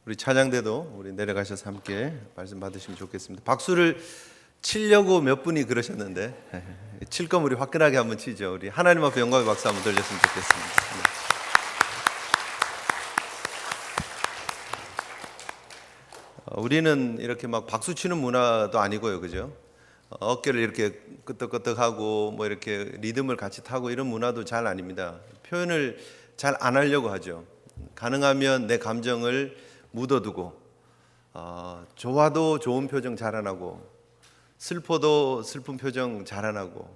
우리 찬양대도 우리 내려가셔서 함께 말씀 받으시면 좋겠습니다. 박수를 치려고 몇 분이 그러셨는데 칠 거면 우리 화끈하게 한번 치죠. 우리 하나님 앞에 영광의 박수 한번 돌렸으면 좋겠습니다. 우리는 이렇게 막 박수 치는 문화도 아니고요, 그죠? 어깨를 이렇게 끄덕끄덕하고 뭐 이렇게 리듬을 같이 타고 이런 문화도 잘 아닙니다. 표현을 잘 안 하려고 하죠. 가능하면 내 감정을 묻어두고, 좋아도 좋은 표정 잘 안 하고, 슬퍼도 슬픈 표정 잘 안 하고,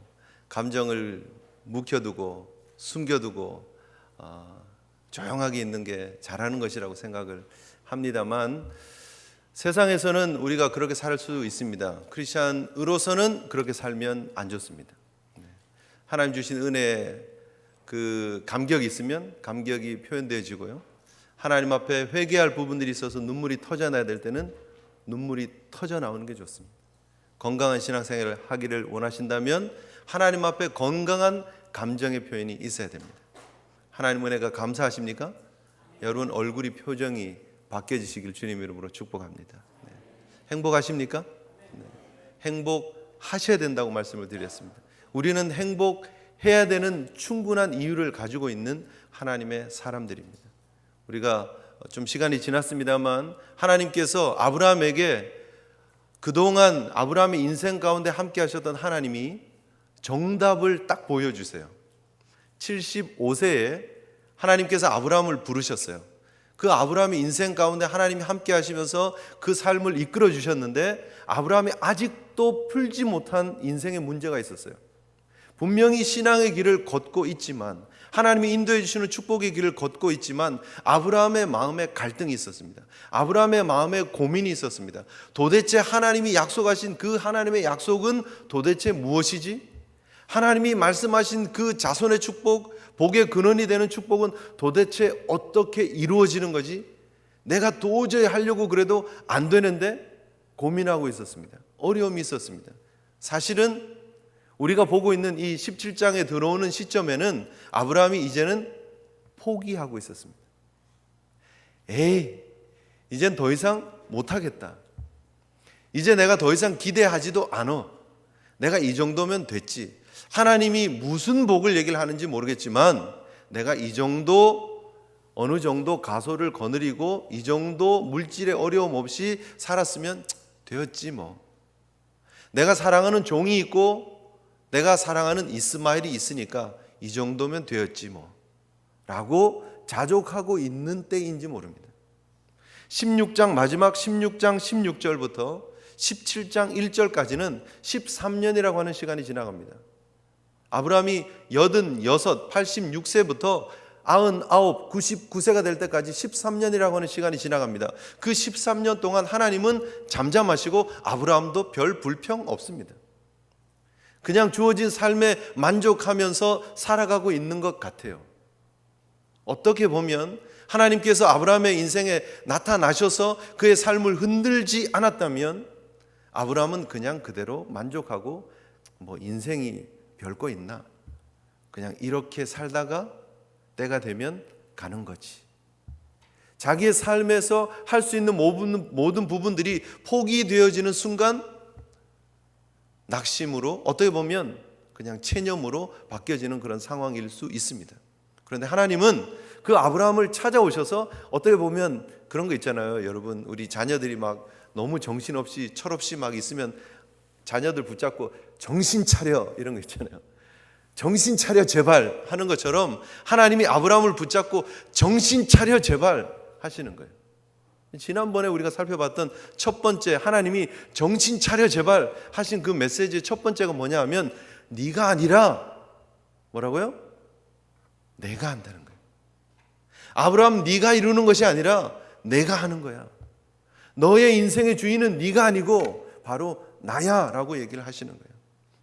감정을 묵혀두고 숨겨두고 조용하게 있는 게 잘하는 것이라고 생각을 합니다만, 세상에서는 우리가 그렇게 살 수 있습니다. 크리스찬으로서는 그렇게 살면 안 좋습니다. 하나님 주신 은혜에 그 감격이 있으면 감격이 표현되어지고요, 하나님 앞에 회개할 부분들이 있어서 눈물이 터져나야 될 때는 눈물이 터져 나오는 게 좋습니다. 건강한 신앙생활을 하기를 원하신다면 하나님 앞에 건강한 감정의 표현이 있어야 됩니다. 하나님 은혜가 감사하십니까? 여러분 얼굴이 표정이 바뀌어지시길 주님 이름으로 축복합니다. 행복하십니까? 행복하셔야 된다고 말씀을 드렸습니다. 우리는 행복해야 되는 충분한 이유를 가지고 있는 하나님의 사람들입니다. 우리가 좀 시간이 지났습니다만 하나님께서 아브라함에게 그동안 아브라함의 인생 가운데 함께 하셨던 하나님이 정답을 딱 보여주세요. 75세에 하나님께서 아브라함을 부르셨어요. 그 아브라함의 인생 가운데 하나님이 함께 하시면서 그 삶을 이끌어 주셨는데 아브라함이 아직도 풀지 못한 인생의 문제가 있었어요. 분명히 신앙의 길을 걷고 있지만, 하나님이 인도해 주시는 축복의 길을 걷고 있지만 아브라함의 마음에 갈등이 있었습니다. 아브라함의 마음에 고민이 있었습니다. 도대체 하나님이 약속하신 그 하나님의 약속은 도대체 무엇이지? 하나님이 말씀하신 그 자손의 축복, 복의 근원이 되는 축복은 도대체 어떻게 이루어지는 거지? 내가 도저히 하려고 그래도 안 되는데 고민하고 있었습니다. 어려움이 있었습니다. 사실은 우리가 보고 있는 이 17장에 들어오는 시점에는 아브라함이 이제는 포기하고 있었습니다. 이젠 더 이상 못하겠다. 이제 내가 더 이상 기대하지도 않아. 내가 이 정도면 됐지. 하나님이 무슨 복을 얘기를 하는지 모르겠지만 내가 이 정도, 어느 정도 가소를 거느리고 이 정도 물질의 어려움 없이 살았으면 되었지 뭐. 내가 사랑하는 종이 있고 내가 사랑하는 이스마엘이 있으니까 이 정도면 되었지 뭐 라고 자족하고 있는 때인지 모릅니다. 16장 마지막 16장 16절부터 17장 1절까지는 13년이라고 하는 시간이 지나갑니다. 아브라함이 86, 86세부터 99, 99세가 될 때까지 13년이라고 하는 시간이 지나갑니다. 그 13년 동안 하나님은 잠잠하시고 아브라함도 별 불평 없습니다. 그냥 주어진 삶에 만족하면서 살아가고 있는 것 같아요. 어떻게 보면 하나님께서 아브라함의 인생에 나타나셔서 그의 삶을 흔들지 않았다면 아브라함은 그냥 그대로 만족하고 뭐 인생이 별거 있나? 그냥 이렇게 살다가 때가 되면 가는 거지. 자기의 삶에서 할 수 있는 모든 부분들이 포기되어지는 순간 낙심으로, 어떻게 보면 그냥 체념으로 바뀌어지는 그런 상황일 수 있습니다. 그런데 하나님은 그 아브라함을 찾아오셔서, 어떻게 보면 그런 거 있잖아요. 여러분, 우리 자녀들이 막 너무 정신없이 철없이 막 있으면 자녀들 붙잡고 정신 차려 이런 거 있잖아요. 정신 차려 제발 하는 것처럼 하나님이 아브라함을 붙잡고 정신 차려 제발 하시는 거예요. 지난번에 우리가 살펴봤던 첫 번째, 하나님이 정신 차려 제발 하신 그 메시지의 첫 번째가 뭐냐 하면 네가 아니라 뭐라고요? 내가 한다는 거예요. 아브라함, 네가 이루는 것이 아니라 내가 하는 거야. 너의 인생의 주인은 네가 아니고 바로 나야 라고 얘기를 하시는 거예요.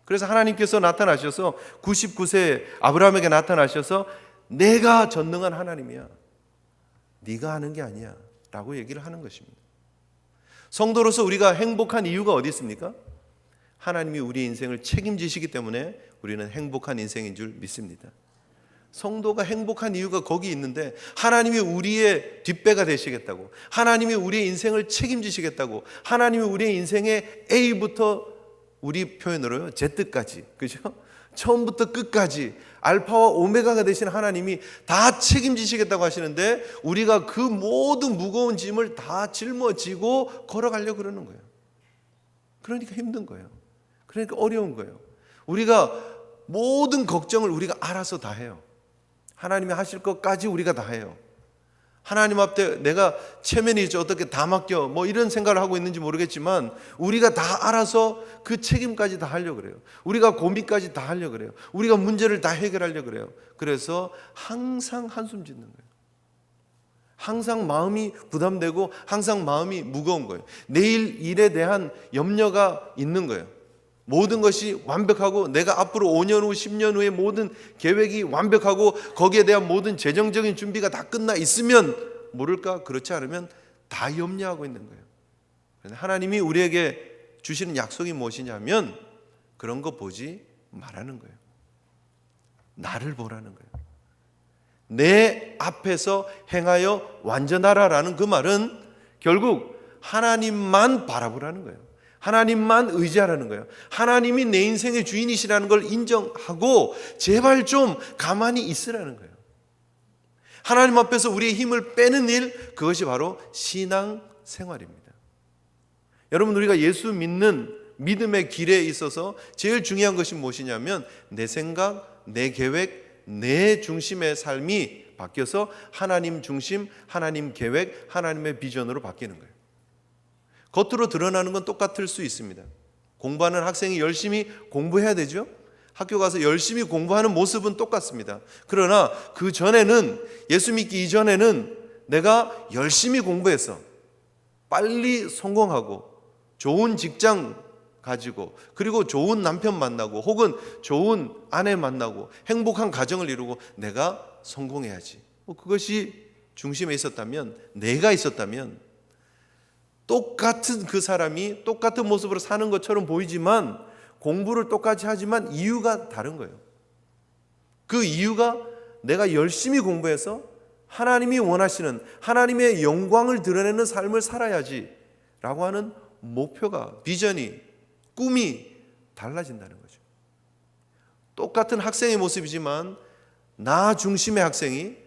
그래서 하나님께서 나타나셔서 99세 아브라함에게 나타나셔서 내가 전능한 하나님이야, 네가 하는 게 아니야 라고 얘기를 하는 것입니다. 성도로서 우리가 행복한 이유가 어디 있습니까? 하나님이 우리의 인생을 책임지시기 때문에 우리는 행복한 인생인 줄 믿습니다. 성도가 행복한 이유가 거기 있는데, 하나님이 우리의 뒷배가 되시겠다고, 하나님이 우리의 인생을 책임지시겠다고, 하나님이 우리의 인생의 A부터 우리 표현으로요 Z까지, 그죠? 처음부터 끝까지 알파와 오메가가 되신 하나님이 다 책임지시겠다고 하시는데, 우리가 그 모든 무거운 짐을 다 짊어지고 걸어가려고 그러는 거예요. 그러니까 힘든 거예요. 그러니까 어려운 거예요. 우리가 모든 걱정을 우리가 알아서 다 해요. 하나님이 하실 것까지 우리가 다 해요. 하나님 앞에 내가 체면이 있죠, 어떻게 다 맡겨, 뭐 이런 생각을 하고 있는지 모르겠지만, 우리가 다 알아서 그 책임까지 다 하려고 그래요. 우리가 고민까지 다 하려고 그래요. 우리가 문제를 다 해결하려고 그래요. 그래서 항상 한숨 짓는 거예요. 항상 마음이 부담되고 항상 마음이 무거운 거예요. 내일 일에 대한 염려가 있는 거예요. 모든 것이 완벽하고, 내가 앞으로 5년 후 10년 후의 모든 계획이 완벽하고, 거기에 대한 모든 재정적인 준비가 다 끝나 있으면 모를까, 그렇지 않으면 다 염려하고 있는 거예요. 하나님이 우리에게 주시는 약속이 무엇이냐면, 그런 거 보지 말라는 거예요. 나를 보라는 거예요. 내 앞에서 행하여 완전하라라는 그 말은 결국 하나님만 바라보라는 거예요. 하나님만 의지하라는 거예요. 하나님이 내 인생의 주인이시라는 걸 인정하고 제발 좀 가만히 있으라는 거예요. 하나님 앞에서 우리의 힘을 빼는 일, 그것이 바로 신앙 생활입니다. 여러분, 우리가 예수 믿는 믿음의 길에 있어서 제일 중요한 것이 무엇이냐면, 내 생각, 내 계획, 내 중심의 삶이 바뀌어서 하나님 중심, 하나님 계획, 하나님의 비전으로 바뀌는 거예요. 겉으로 드러나는 건 똑같을 수 있습니다. 공부하는 학생이 열심히 공부해야 되죠. 학교 가서 열심히 공부하는 모습은 똑같습니다. 그러나 그 전에는, 예수 믿기 이전에는 내가 열심히 공부해서 빨리 성공하고 좋은 직장 가지고, 그리고 좋은 남편 만나고, 혹은 좋은 아내 만나고 행복한 가정을 이루고 내가 성공해야지, 그것이 중심에 있었다면, 내가 있었다면, 똑같은 그 사람이 똑같은 모습으로 사는 것처럼 보이지만 공부를 똑같이 하지만 이유가 다른 거예요. 그 이유가 내가 열심히 공부해서 하나님이 원하시는 하나님의 영광을 드러내는 삶을 살아야지 라고 하는 목표가, 비전이, 꿈이 달라진다는 거죠. 똑같은 학생의 모습이지만 나 중심의 학생이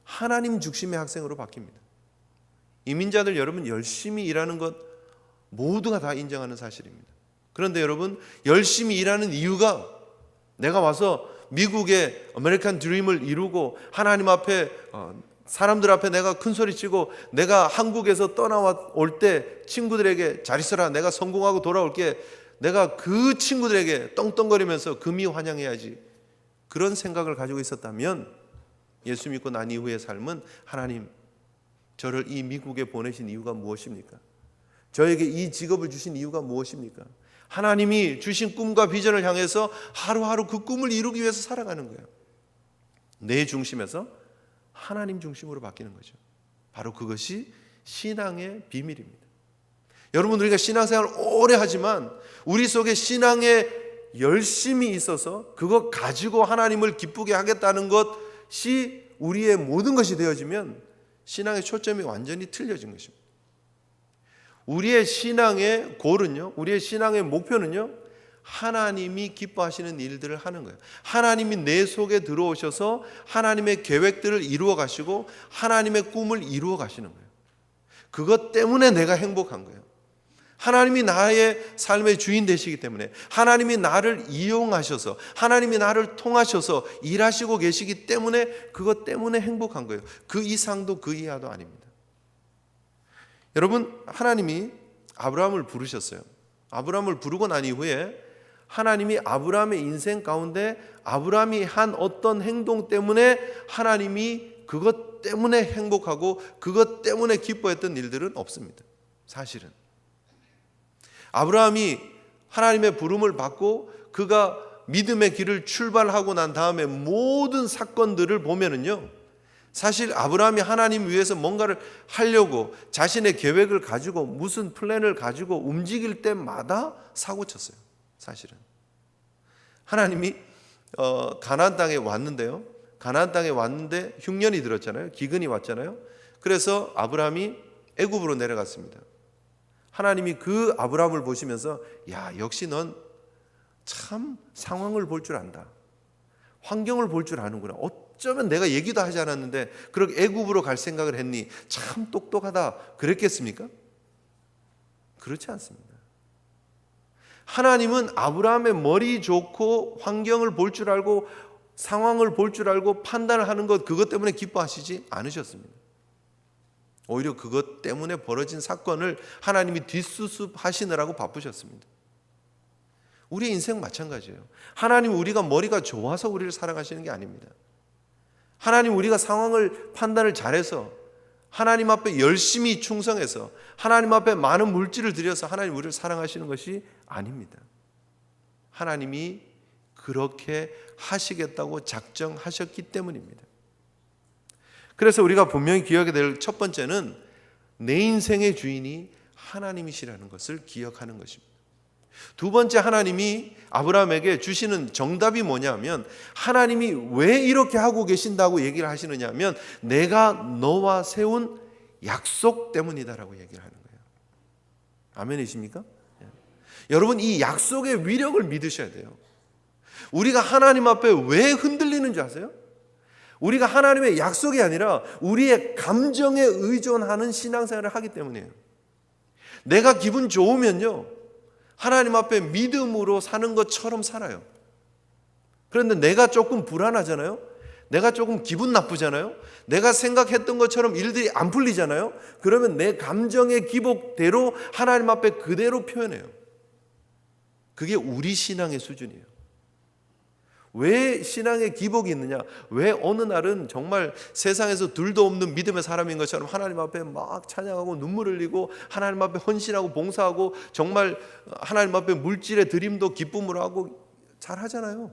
하나님 중심의 학생으로 바뀝니다. 이민자들 여러분, 열심히 일하는 것 모두가 다 인정하는 사실입니다. 그런데 여러분, 열심히 일하는 이유가 내가 와서 미국의 아메리칸 드림을 이루고 하나님 앞에 사람들 앞에 내가 큰 소리 치고, 내가 한국에서 떠나올 때 친구들에게 잘 있어라, 내가 성공하고 돌아올게, 내가 그 친구들에게 떵떵거리면서 금이 환영해야지, 그런 생각을 가지고 있었다면, 예수 믿고 난 이후의 삶은, 하나님 저를 이 미국에 보내신 이유가 무엇입니까? 저에게 이 직업을 주신 이유가 무엇입니까? 하나님이 주신 꿈과 비전을 향해서 하루하루 그 꿈을 이루기 위해서 살아가는 거예요. 내 중심에서 하나님 중심으로 바뀌는 거죠. 바로 그것이 신앙의 비밀입니다. 여러분, 우리가 신앙생활을 오래 하지만 우리 속에 신앙에 열심이 있어서 그것 가지고 하나님을 기쁘게 하겠다는 것이 우리의 모든 것이 되어지면 신앙의 초점이 완전히 틀려진 것입니다. 우리의 신앙의 골은요, 우리의 신앙의 목표는요, 하나님이 기뻐하시는 일들을 하는 거예요. 하나님이 내 속에 들어오셔서 하나님의 계획들을 이루어 가시고 하나님의 꿈을 이루어 가시는 거예요. 그것 때문에 내가 행복한 거예요. 하나님이 나의 삶의 주인 되시기 때문에, 하나님이 나를 이용하셔서, 하나님이 나를 통하셔서 일하시고 계시기 때문에, 그것 때문에 행복한 거예요. 그 이상도 그 이하도 아닙니다. 여러분, 하나님이 아브라함을 부르셨어요. 아브라함을 부르고 난 이후에 하나님이 아브라함의 인생 가운데 아브라함이 한 어떤 행동 때문에 하나님이 그것 때문에 행복하고 그것 때문에 기뻐했던 일들은 없습니다. 사실은 아브라함이 하나님의 부름을 받고 그가 믿음의 길을 출발하고 난 다음에 모든 사건들을 보면은요, 사실 아브라함이 하나님 위해서 뭔가를 하려고 자신의 계획을 가지고 무슨 플랜을 가지고 움직일 때마다 사고쳤어요. 사실은 하나님이 가나안 땅에 왔는데요, 가나안 땅에 왔는데 흉년이 들었잖아요. 기근이 왔잖아요. 그래서 아브라함이 애굽으로 내려갔습니다. 하나님이 그 아브라함을 보시면서 야, 역시 넌 참 상황을 볼 줄 안다. 환경을 볼 줄 아는구나. 어쩌면 내가 얘기도 하지 않았는데 그렇게 애굽으로 갈 생각을 했니? 참 똑똑하다. 그랬겠습니까? 그렇지 않습니다. 하나님은 아브라함의 머리 좋고 환경을 볼 줄 알고 상황을 볼 줄 알고 판단을 하는 것, 그것 때문에 기뻐하시지 않으셨습니다. 오히려 그것 때문에 벌어진 사건을 하나님이 뒷수습하시느라고 바쁘셨습니다. 우리 인생 마찬가지예요. 하나님, 우리가 머리가 좋아서 우리를 사랑하시는 게 아닙니다. 하나님, 우리가 상황을 판단을 잘해서 하나님 앞에 열심히 충성해서 하나님 앞에 많은 물질을 들여서 하나님 우리를 사랑하시는 것이 아닙니다. 하나님이 그렇게 하시겠다고 작정하셨기 때문입니다. 그래서 우리가 분명히 기억해야 될 첫 번째는 내 인생의 주인이 하나님이시라는 것을 기억하는 것입니다. 두 번째, 하나님이 아브라함에게 주시는 정답이 뭐냐면, 하나님이 왜 이렇게 하고 계신다고 얘기를 하시느냐 하면 내가 너와 세운 약속 때문이다라고 얘기를 하는 거예요. 아멘이십니까? 여러분, 이 약속의 위력을 믿으셔야 돼요. 우리가 하나님 앞에 왜 흔들리는 줄 아세요? 우리가 하나님의 약속이 아니라 우리의 감정에 의존하는 신앙생활을 하기 때문이에요. 내가 기분 좋으면요, 하나님 앞에 믿음으로 사는 것처럼 살아요. 그런데 내가 조금 불안하잖아요. 내가 조금 기분 나쁘잖아요. 내가 생각했던 것처럼 일들이 안 풀리잖아요. 그러면 내 감정의 기복대로 하나님 앞에 그대로 표현해요. 그게 우리 신앙의 수준이에요. 왜 신앙의 기복이 있느냐? 왜 어느 날은 정말 세상에서 둘도 없는 믿음의 사람인 것처럼 하나님 앞에 막 찬양하고 눈물 흘리고 하나님 앞에 헌신하고 봉사하고 정말 하나님 앞에 물질의 드림도 기쁨으로 하고 잘 하잖아요.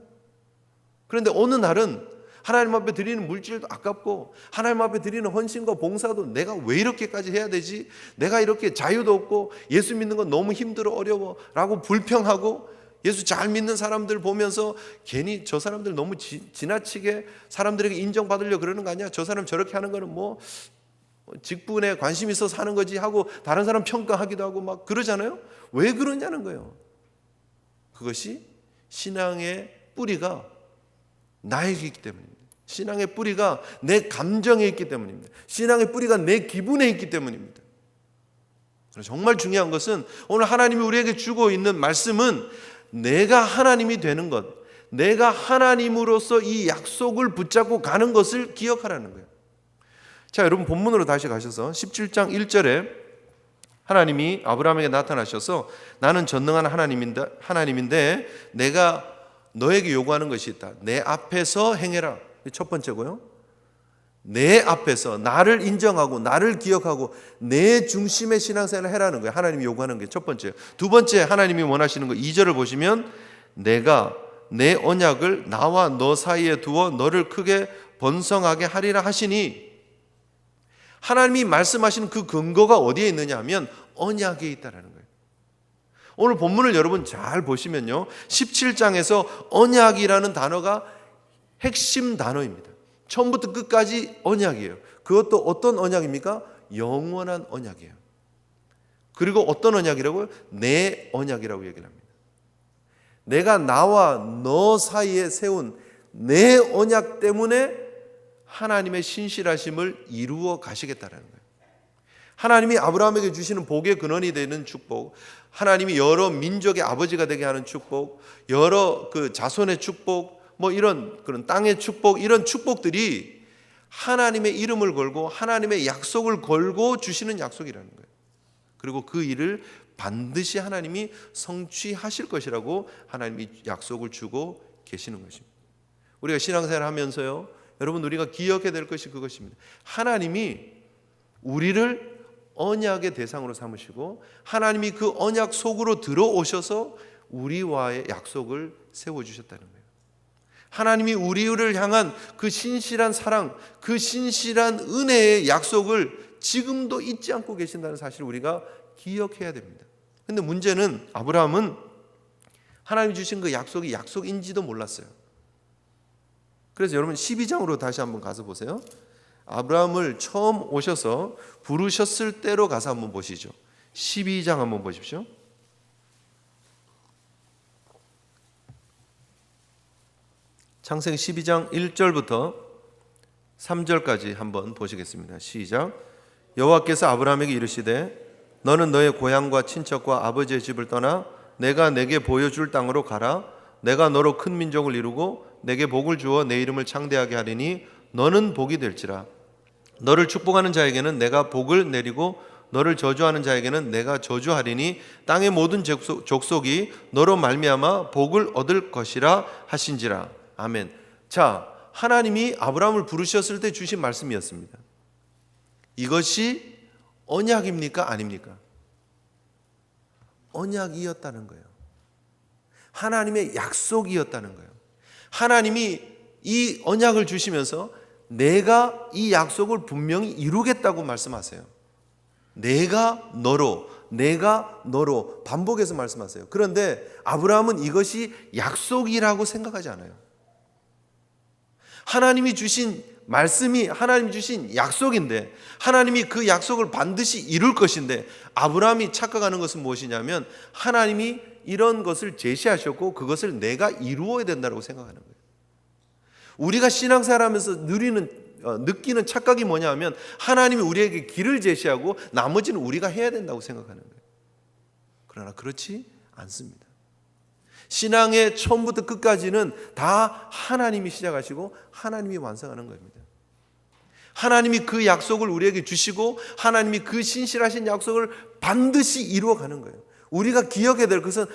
그런데 어느 날은 하나님 앞에 드리는 물질도 아깝고 하나님 앞에 드리는 헌신과 봉사도 내가 왜 이렇게까지 해야 되지? 내가 이렇게 자유도 없고 예수 믿는 건 너무 힘들어 어려워 라고 불평하고, 예수 잘 믿는 사람들 보면서 괜히 저 사람들 너무 지나치게 사람들에게 인정받으려고 그러는 거 아니야? 저 사람 저렇게 하는 거는 뭐 직분에 관심 있어서 하는 거지 하고 다른 사람 평가하기도 하고 막 그러잖아요. 왜 그러냐는 거예요. 그것이 신앙의 뿌리가 나에게 있기 때문입니다. 신앙의 뿌리가 내 감정에 있기 때문입니다. 신앙의 뿌리가 내 기분에 있기 때문입니다. 정말 중요한 것은 오늘 하나님이 우리에게 주고 있는 말씀은 내가 하나님이 되는 것, 내가 하나님으로서 이 약속을 붙잡고 가는 것을 기억하라는 거예요. 자, 여러분 본문으로 다시 가셔서 17장 1절에 하나님이 아브라함에게 나타나셔서 나는 전능한 하나님인데 내가 너에게 요구하는 것이 있다. 내 앞에서 행해라. 첫 번째고요. 내 앞에서 나를 인정하고 나를 기억하고 내 중심의 신앙생활을 해라는 거예요. 하나님이 요구하는 게 첫 번째. 두 번째, 하나님이 원하시는 거 2절을 보시면 내가 내 언약을 나와 너 사이에 두어 너를 크게 번성하게 하리라 하시니, 하나님이 말씀하시는 그 근거가 어디에 있느냐 하면 언약에 있다라는 거예요. 오늘 본문을 여러분 잘 보시면요, 17장에서 언약이라는 단어가 핵심 단어입니다. 처음부터 끝까지 언약이에요. 그것도 어떤 언약입니까? 영원한 언약이에요. 그리고 어떤 언약이라고요? 내 언약이라고 얘기를 합니다. 내가 나와 너 사이에 세운 내 언약 때문에 하나님의 신실하심을 이루어 가시겠다는 거예요. 하나님이 아브라함에게 주시는 복의 근원이 되는 축복, 하나님이 여러 민족의 아버지가 되게 하는 축복, 여러 그 자손의 축복, 뭐 이런 그런 땅의 축복, 이런 축복들이 하나님의 이름을 걸고 하나님의 약속을 걸고 주시는 약속이라는 거예요. 그리고 그 일을 반드시 하나님이 성취하실 것이라고 하나님이 약속을 주고 계시는 것입니다. 우리가 신앙생활 하면서요, 여러분 우리가 기억해야 될 것이 그것입니다. 하나님이 우리를 언약의 대상으로 삼으시고 하나님이 그 언약 속으로 들어오셔서 우리와의 약속을 세워주셨다는 거예요. 하나님이 우리를 향한 그 신실한 사랑, 그 신실한 은혜의 약속을 지금도 잊지 않고 계신다는 사실을 우리가 기억해야 됩니다. 그런데 문제는 아브라함은 하나님이 주신 그 약속이 약속인지도 몰랐어요. 그래서 여러분 12장으로 다시 한번 가서 보세요. 아브라함을 처음 오셔서 부르셨을 때로 가서 한번 보시죠. 12장 한번 보십시오. 창세기 12장 1절부터 3절까지 한번 보시겠습니다. 시작. 여호와께서 아브라함에게 이르시되 너는 너의 고향과 친척과 아버지의 집을 떠나 내가 내게 보여줄 땅으로 가라. 내가 너로 큰 민족을 이루고 내게 복을 주어 내 이름을 창대하게 하리니 너는 복이 될지라. 너를 축복하는 자에게는 내가 복을 내리고 너를 저주하는 자에게는 내가 저주하리니 땅의 모든 족속이 너로 말미암아 복을 얻을 것이라 하신지라. 아멘. 자, 하나님이 아브라함을 부르셨을 때 주신 말씀이었습니다. 이것이 언약입니까? 아닙니까? 언약이었다는 거예요. 하나님의 약속이었다는 거예요. 하나님이 이 언약을 주시면서 내가 이 약속을 분명히 이루겠다고 말씀하세요. 내가 너로 반복해서 말씀하세요. 그런데 아브라함은 이것이 약속이라고 생각하지 않아요. 하나님이 주신 말씀이 하나님이 주신 약속인데 하나님이 그 약속을 반드시 이룰 것인데 아브라함이 착각하는 것은 무엇이냐면 하나님이 이런 것을 제시하셨고 그것을 내가 이루어야 된다고 생각하는 거예요. 우리가 신앙생활하면서 느끼는 착각이 뭐냐면 하나님이 우리에게 길을 제시하고 나머지는 우리가 해야 된다고 생각하는 거예요. 그러나 그렇지 않습니다. 신앙의 처음부터 끝까지는 다 하나님이 시작하시고 하나님이 완성하는 겁니다. 하나님이 그 약속을 우리에게 주시고 하나님이 그 신실하신 약속을 반드시 이루어가는 거예요. 우리가 기억해야 될 것은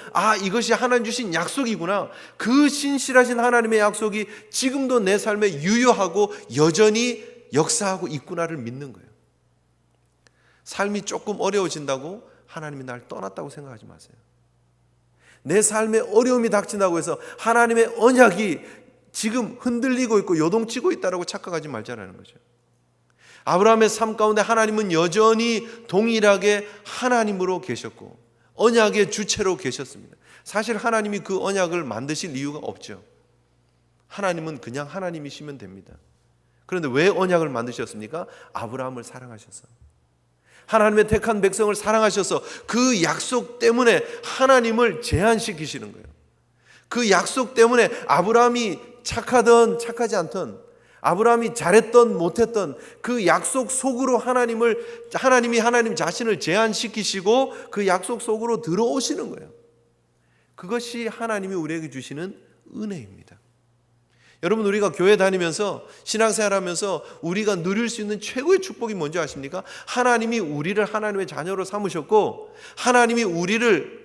이것이 하나님 주신 약속이구나. 그 신실하신 하나님의 약속이 지금도 내 삶에 유효하고 여전히 역사하고 있구나를 믿는 거예요. 삶이 조금 어려워진다고 하나님이 날 떠났다고 생각하지 마세요. 내 삶에 어려움이 닥친다고 해서 하나님의 언약이 지금 흔들리고 있고 요동치고 있다고 착각하지 말자라는 거죠. 아브라함의 삶 가운데 하나님은 여전히 동일하게 하나님으로 계셨고 언약의 주체로 계셨습니다. 사실 하나님이 그 언약을 만드실 이유가 없죠. 하나님은 그냥 하나님이시면 됩니다. 그런데 왜 언약을 만드셨습니까? 아브라함을 사랑하셔서, 하나님의 택한 백성을 사랑하셔서 그 약속 때문에 하나님을 제한시키시는 거예요. 그 약속 때문에 아브라함이 착하든 착하지 않든, 아브라함이 잘했던 못했던 그 약속 속으로 하나님이 하나님 자신을 제한시키시고 그 약속 속으로 들어오시는 거예요. 그것이 하나님이 우리에게 주시는 은혜입니다. 여러분, 우리가 교회 다니면서 신앙생활하면서 우리가 누릴 수 있는 최고의 축복이 뭔지 아십니까? 하나님이 우리를 하나님의 자녀로 삼으셨고 하나님이 우리를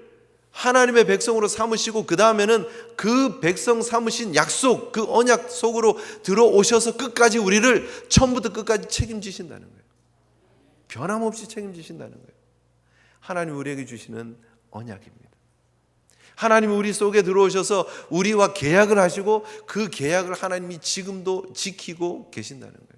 하나님의 백성으로 삼으시고 그 다음에는 그 백성 삼으신 약속, 그 언약 속으로 들어오셔서 끝까지 우리를 처음부터 끝까지 책임지신다는 거예요. 변함없이 책임지신다는 거예요. 하나님이 우리에게 주시는 언약입니다. 하나님이 우리 속에 들어오셔서 우리와 계약을 하시고 그 계약을 하나님이 지금도 지키고 계신다는 거예요.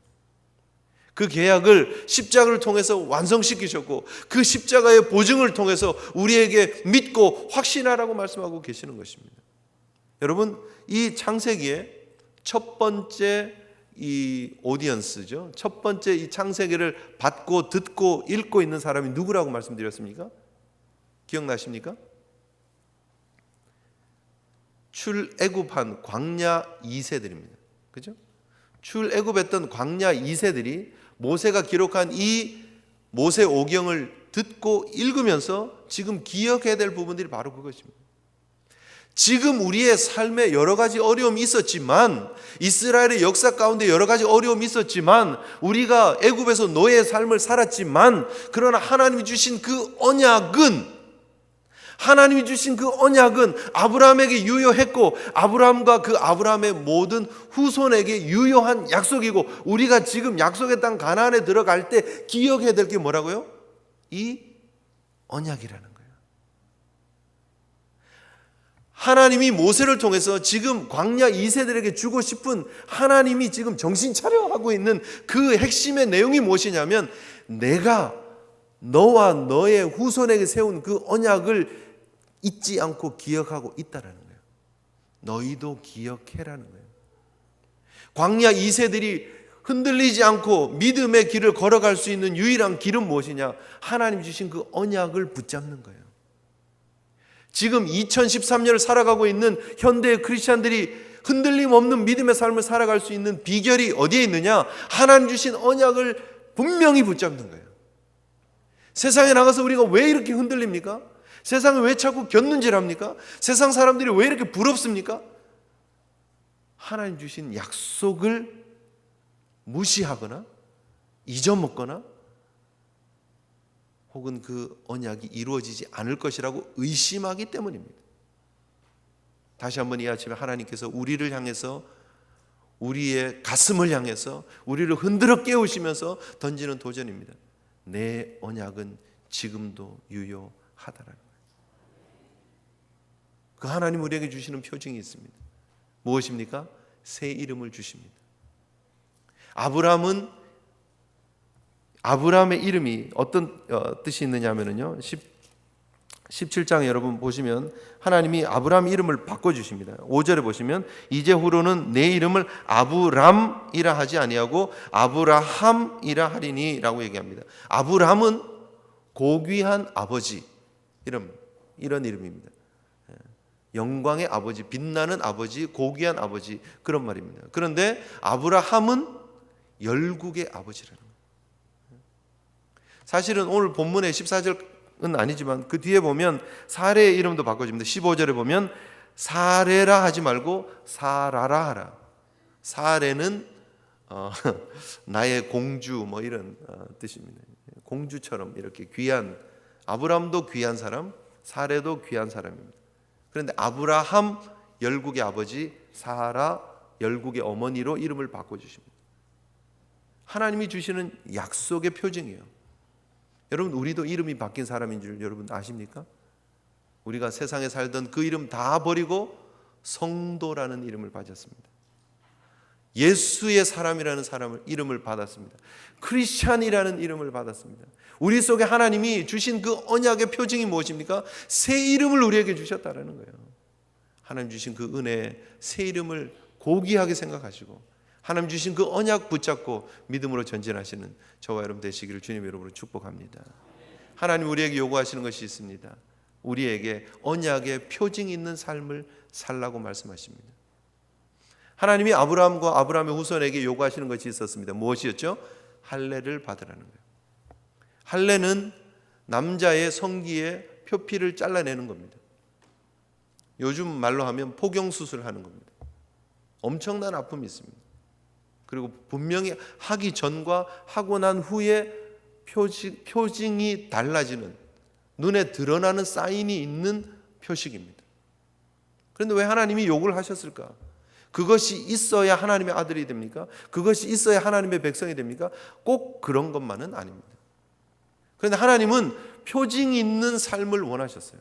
그 계약을 십자가를 통해서 완성시키셨고 그 십자가의 보증을 통해서 우리에게 믿고 확신하라고 말씀하고 계시는 것입니다. 여러분, 이 창세기의 첫 번째 이 오디언스죠. 첫 번째 이 창세기를 받고 듣고 읽고 있는 사람이 누구라고 말씀드렸습니까? 기억나십니까? 출애굽한 광야 2세들입니다. 그죠? 출애굽했던 광야 2세들이 모세가 기록한 이 모세 오경을 듣고 읽으면서 지금 기억해야 될 부분들이 바로 그것입니다. 지금 우리의 삶에 여러 가지 어려움이 있었지만, 이스라엘의 역사 가운데 여러 가지 어려움이 있었지만, 우리가 애굽에서 노예의 삶을 살았지만, 그러나 하나님이 주신 그 언약은 아브라함에게 유효했고 아브라함과 그 아브라함의 모든 후손에게 유효한 약속이고, 우리가 지금 약속의 땅 가나안에 들어갈 때 기억해야 될 게 뭐라고요? 이 언약이라는 거예요. 하나님이 모세를 통해서 지금 광야 2세들에게 주고 싶은, 하나님이 지금 정신 차려 하고 있는 그 핵심의 내용이 무엇이냐면, 내가 너와 너의 후손에게 세운 그 언약을 잊지 않고 기억하고 있다라는 거예요. 너희도 기억해라는 거예요. 광야 2세들이 흔들리지 않고 믿음의 길을 걸어갈 수 있는 유일한 길은 무엇이냐? 하나님 주신 그 언약을 붙잡는 거예요. 지금 2013년을 살아가고 있는 현대의 크리스찬들이 흔들림 없는 믿음의 삶을 살아갈 수 있는 비결이 어디에 있느냐? 하나님 주신 언약을 분명히 붙잡는 거예요. 세상에 나가서 우리가 왜 이렇게 흔들립니까? 세상에 왜 자꾸 곁눈질합니까? 세상 사람들이 왜 이렇게 부럽습니까? 하나님 주신 약속을 무시하거나 잊어먹거나 혹은 그 언약이 이루어지지 않을 것이라고 의심하기 때문입니다. 다시 한번 이 아침에 하나님께서 우리를 향해서, 우리의 가슴을 향해서 우리를 흔들어 깨우시면서 던지는 도전입니다. 내 언약은 지금도 유효하다라는 거예요. 그 하나님 우리에게 주시는 표징이 있습니다. 무엇입니까? 새 이름을 주십니다. 아브라함의 이름이 어떤 뜻이 있느냐면요, 17장에 여러분 보시면 하나님이 아브라함 이름을 바꿔주십니다. 5절에 보시면 이제후로는 내 이름을 아브람이라 하지 아니하고 아브라함이라 하리니 라고 얘기합니다. 아브람은 고귀한 아버지, 이런 이름입니다. 영광의 아버지, 빛나는 아버지, 고귀한 아버지, 그런 말입니다. 그런데 아브라함은 열국의 아버지라는 거예요. 사실은 오늘 본문의 14절은 아니지만 그 뒤에 보면 사레의 이름도 바꿔집니다. 15절에 보면 사레라 하지 말고 사라라 하라. 사레는 나의 공주 뭐 이런 뜻입니다. 공주처럼 이렇게 귀한, 아브라함도 귀한 사람, 사레도 귀한 사람입니다. 그런데 아브라함 열국의 아버지, 사라 열국의 어머니로 이름을 바꿔주십니다. 하나님이 주시는 약속의 표징이에요. 여러분, 우리도 이름이 바뀐 사람인 줄 여러분 아십니까? 우리가 세상에 살던 그 이름 다 버리고 성도라는 이름을 받았습니다. 예수의 사람이라는 이름을 받았습니다. 크리스찬이라는 이름을 받았습니다. 우리 속에 하나님이 주신 그 언약의 표징이 무엇입니까? 새 이름을 우리에게 주셨다는 거예요. 하나님 주신 그 은혜, 새 이름을 고귀하게 생각하시고 하나님 주신 그 언약 붙잡고 믿음으로 전진하시는 저와 여러분 되시기를 주님 이름으로 축복합니다. 하나님 우리에게 요구하시는 것이 있습니다. 우리에게 언약의 표징이 있는 삶을 살라고 말씀하십니다. 하나님이 아브라함과 아브라함의 후손에게 요구하시는 것이 있었습니다. 무엇이었죠? 할례를 받으라는 거예요. 할례는 남자의 성기의 표피를 잘라내는 겁니다. 요즘 말로 하면 포경수술을 하는 겁니다. 엄청난 아픔이 있습니다. 그리고 분명히 하기 전과 하고 난 후에 표징이 달라지는, 눈에 드러나는 사인이 있는 표식입니다. 그런데 왜 하나님이 요구를 하셨을까? 그것이 있어야 하나님의 아들이 됩니까? 그것이 있어야 하나님의 백성이 됩니까? 꼭 그런 것만은 아닙니다. 그런데 하나님은 표징이 있는 삶을 원하셨어요.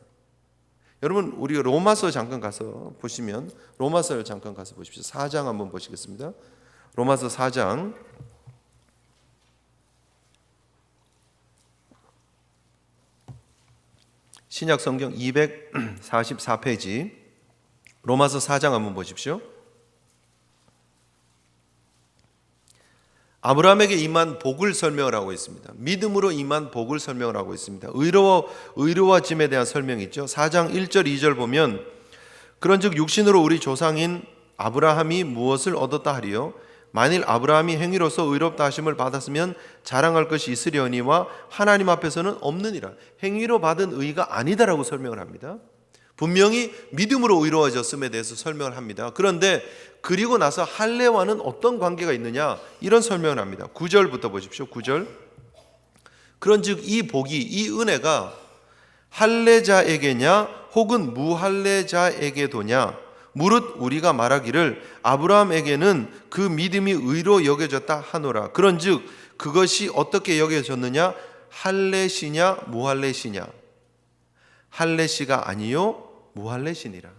여러분, 우리가 로마서 잠깐 가서 보시면, 로마서를 잠깐 가서 보십시오. 4장 한번 보시겠습니다. 로마서 4장 신약 성경 244페이지 로마서 4장 한번 보십시오. 아브라함에게 임한 복을 설명을 하고 있습니다. 믿음으로 임한 복을 설명을 하고 있습니다. 의로워짐에 대한 설명이 있죠. 4장 1절 2절 보면 그런즉 육신으로 우리 조상인 아브라함이 무엇을 얻었다 하리요? 만일 아브라함이 행위로서 의롭다 하심을 받았으면 자랑할 것이 있으려니와 하나님 앞에서는 없느니라. 행위로 받은 의가 아니다라고 설명을 합니다. 분명히 믿음으로 의로워졌음에 대해서 설명을 합니다. 그런데 그리고 나서 할례와는 어떤 관계가 있느냐, 이런 설명을 합니다. 9절부터 보십시오. 9절. 그런즉 이 복이, 이 은혜가 할례자에게냐 혹은 무할례자에게도냐, 무릇 우리가 말하기를 아브라함에게는 그 믿음이 의로 여겨졌다 하노라. 그런즉 그것이 어떻게 여겨졌느냐? 할례시냐 무할례시냐? 할례시가 아니요 무할례시니라.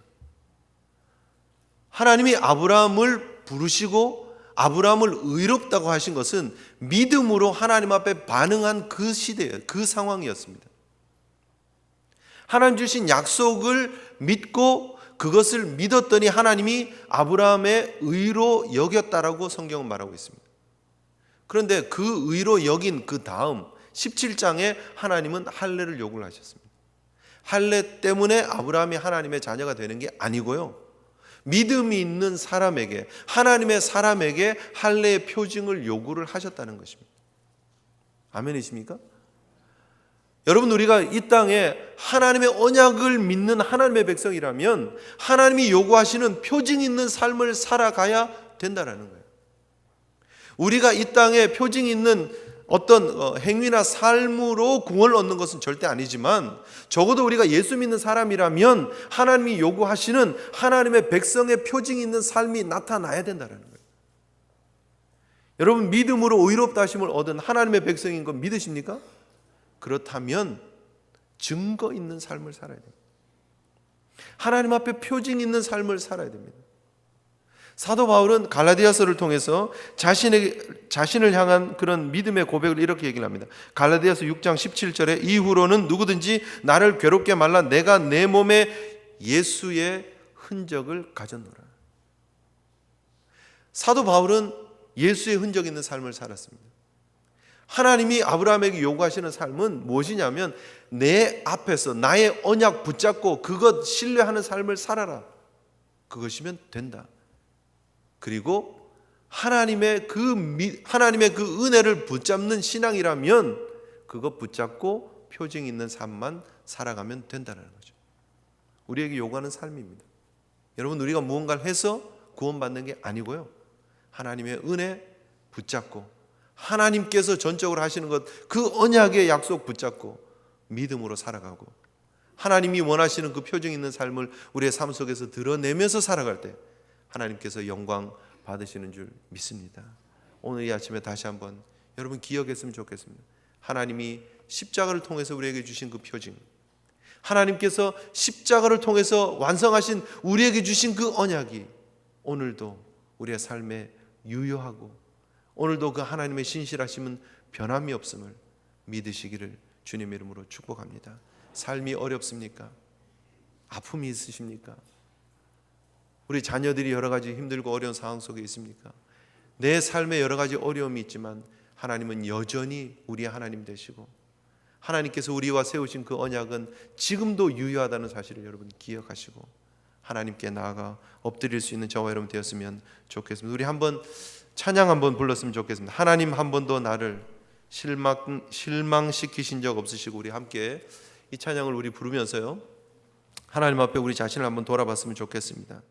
하나님이 아브라함을 부르시고 아브라함을 의롭다고 하신 것은 믿음으로 하나님 앞에 반응한 그 시대예요. 그 상황이었습니다. 하나님 주신 약속을 믿고 그것을 믿었더니 하나님이 아브라함의 의로 여겼다라고 성경은 말하고 있습니다. 그런데 그 의로 여긴 그 다음 17장에 하나님은 할례를 요구를 하셨습니다. 할례 때문에 아브라함이 하나님의 자녀가 되는 게 아니고요, 믿음이 있는 사람에게, 하나님의 사람에게 할례의 표징을 요구를 하셨다는 것입니다. 아멘이십니까? 여러분, 우리가 이 땅에 하나님의 언약을 믿는 하나님의 백성이라면 하나님이 요구하시는 표징 있는 삶을 살아가야 된다는 거예요. 우리가 이 땅에 표징 있는 어떤 행위나 삶으로 구원을 얻는 것은 절대 아니지만, 적어도 우리가 예수 믿는 사람이라면 하나님이 요구하시는 하나님의 백성의 표징 있는 삶이 나타나야 된다는 거예요. 여러분, 믿음으로 의롭다 하심을 얻은 하나님의 백성인 거 믿으십니까? 그렇다면 증거 있는 삶을 살아야 됩니다. 하나님 앞에 표징 있는 삶을 살아야 됩니다. 사도 바울은 갈라디아서를 통해서 자신을 향한 그런 믿음의 고백을 이렇게 얘기를 합니다. 갈라디아서 6장 17절에 이후로는 누구든지 나를 괴롭게 말라 내가 내 몸에 예수의 흔적을 가졌노라. 사도 바울은 예수의 흔적 있는 삶을 살았습니다. 하나님이 아브라함에게 요구하시는 삶은 무엇이냐면, 내 앞에서 나의 언약 붙잡고 그것 신뢰하는 삶을 살아라. 그것이면 된다. 그리고 하나님의 그 은혜를 붙잡는 신앙이라면 그것 붙잡고 표징 있는 삶만 살아가면 된다는 거죠. 우리에게 요구하는 삶입니다. 여러분, 우리가 무언가를 해서 구원받는 게 아니고요, 하나님의 은혜 붙잡고 하나님께서 전적으로 하시는 것, 그 언약의 약속 붙잡고 믿음으로 살아가고 하나님이 원하시는 그 표정 있는 삶을 우리의 삶 속에서 드러내면서 살아갈 때 하나님께서 영광 받으시는 줄 믿습니다. 오늘 이 아침에 다시 한번 여러분 기억했으면 좋겠습니다. 하나님이 십자가를 통해서 우리에게 주신 그 표징, 하나님께서 십자가를 통해서 완성하신 우리에게 주신 그 언약이 오늘도 우리의 삶에 유효하고, 오늘도 그 하나님의 신실하심은 변함이 없음을 믿으시기를 주님의 이름으로 축복합니다. 삶이 어렵습니까? 아픔이 있으십니까? 우리 자녀들이 여러 가지 힘들고 어려운 상황 속에 있습니까? 내 삶에 여러 가지 어려움이 있지만 하나님은 여전히 우리의 하나님 되시고, 하나님께서 우리와 세우신 그 언약은 지금도 유효하다는 사실을 여러분 기억하시고 하나님께 나아가 엎드릴 수 있는 저와 여러분 되었으면 좋겠습니다. 우리 한번 찬양 한번 불렀으면 좋겠습니다. 하나님 한 번도 나를 실망시키신 적 없으시고, 우리 함께 이 찬양을 우리 부르면서요, 하나님 앞에 우리 자신을 한번 돌아봤으면 좋겠습니다.